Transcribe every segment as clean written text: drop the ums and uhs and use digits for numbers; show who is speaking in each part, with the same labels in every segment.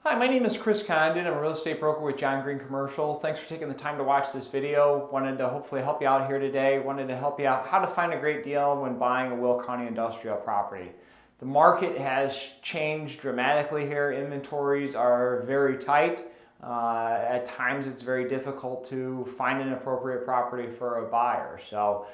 Speaker 1: Hi, my name is Chris Condon. I'm a real estate broker with John Green Commercial. Thanks for taking the time to watch this video. Wanted to hopefully help you out here today. Wanted to help you out how to find a great deal when buying a Will County industrial property. The market has changed dramatically here. Inventories are very tight. At times it's very difficult to find an appropriate property for a buyer. So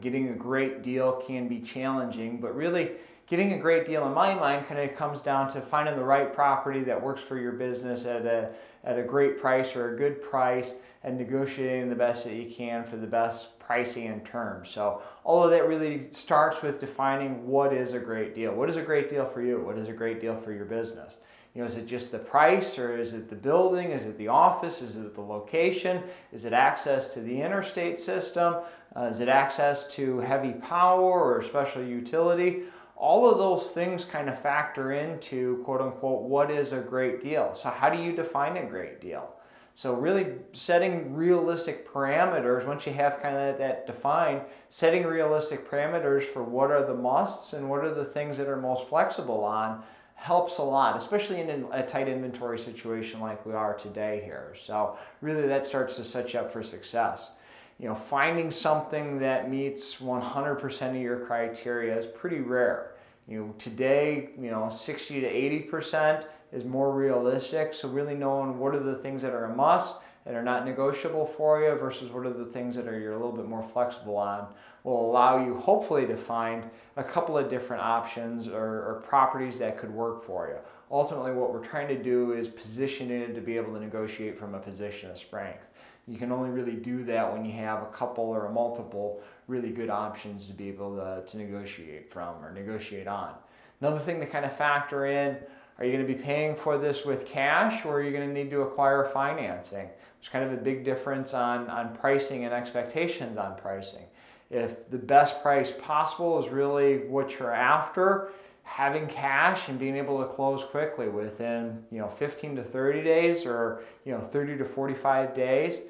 Speaker 1: getting a great deal can be challenging, but really getting a great deal in my mind kind of comes down to finding the right property that works for your business at a great price or a good price, and negotiating the best that you can for the best pricing and terms. So all of that really starts with defining what is a great deal. What is a great deal for you? What is a great deal for your business? You know, is it just the price, or is it the building? Is it the office? Is it the location? Is it access to the interstate system? Is it access to heavy power or special utility? All of those things kind of factor into, quote unquote, what is a great deal. So how do you define a great deal? So really setting realistic parameters, once you have kind of that defined, setting realistic parameters for what are the musts and what are the things that are most flexible on helps a lot, especially in a tight inventory situation like we are today here. So really that starts to set you up for success. You know, finding something that meets 100% of your criteria is pretty rare. You know, today, 60 to 80% is more realistic. So really knowing what are the things that are a must that are not negotiable for you versus what are the things that you're a little bit more flexible on will allow you hopefully to find a couple of different options or properties that could work for you. Ultimately, what we're trying to do is position it to be able to negotiate from a position of strength. You can only really do that when you have a couple or a multiple really good options to be able to negotiate from or negotiate on. Another thing to kind of factor in, are you going to be paying for this with cash, or are you going to need to acquire financing? There's kind of a big difference on pricing and expectations on pricing. If the best price possible is really what you're after, having cash and being able to close quickly within 15 to 30 days or 30 to 45 days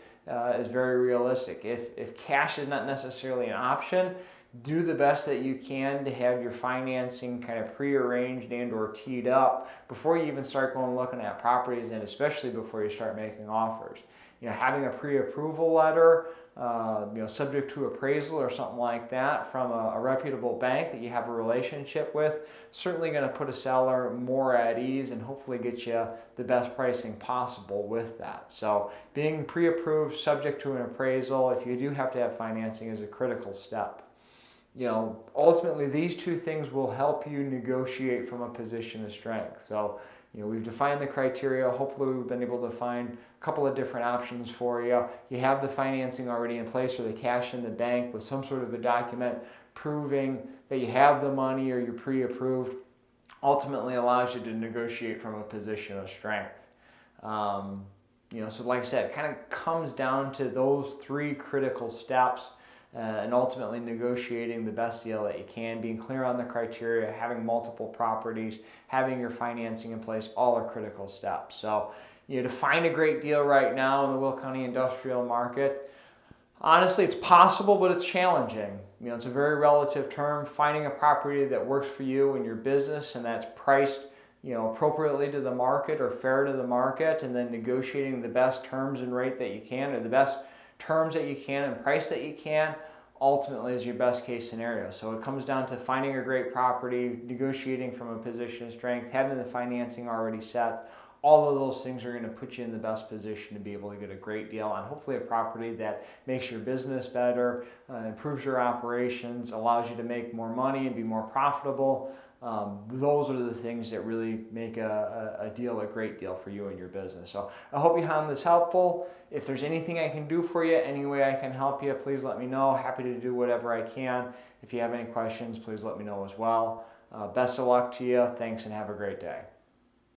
Speaker 1: is very realistic. If cash is not necessarily an option, do the best that you can to have your financing kind of pre-arranged and or teed up before you even start going looking at properties, and especially before you start making offers. Having a pre-approval letter, subject to appraisal or something like that from a reputable bank that you have a relationship with, certainly going to put a seller more at ease and hopefully get you the best pricing possible with that. So being pre-approved, subject to an appraisal, if you do have to have financing, is a critical step. Ultimately these two things will help you negotiate from a position of strength. So we've defined the criteria. Hopefully we've been able to find a couple of different options for you. You have the financing already in place or the cash in the bank with some sort of a document proving that you have the money or you're pre-approved. Ultimately allows you to negotiate from a position of strength. So like I said, it kind of comes down to those three critical steps. And ultimately negotiating the best deal that you can, being clear on the criteria, having multiple properties, having your financing in place, all are critical steps. So, to find a great deal right now in the Will County industrial market, honestly, it's possible, but it's challenging. It's a very relative term. Finding a property that works for you and your business and that's priced appropriately to the market or fair to the market, and then negotiating the best terms and rate that you can, or the best terms that you can and price that you can, ultimately is your best case scenario. So it comes down to finding a great property, negotiating from a position of strength, having the financing already set. All of those things are going to put you in the best position to be able to get a great deal on hopefully a property that makes your business better, improves your operations, allows you to make more money and be more profitable. Those are the things that really make a deal a great deal for you and your business. So I hope you found this helpful. If there's anything I can do for you, any way I can help you, please let me know. Happy to do whatever I can. If you have any questions, please let me know as well. Best of luck to you. Thanks and have a great day.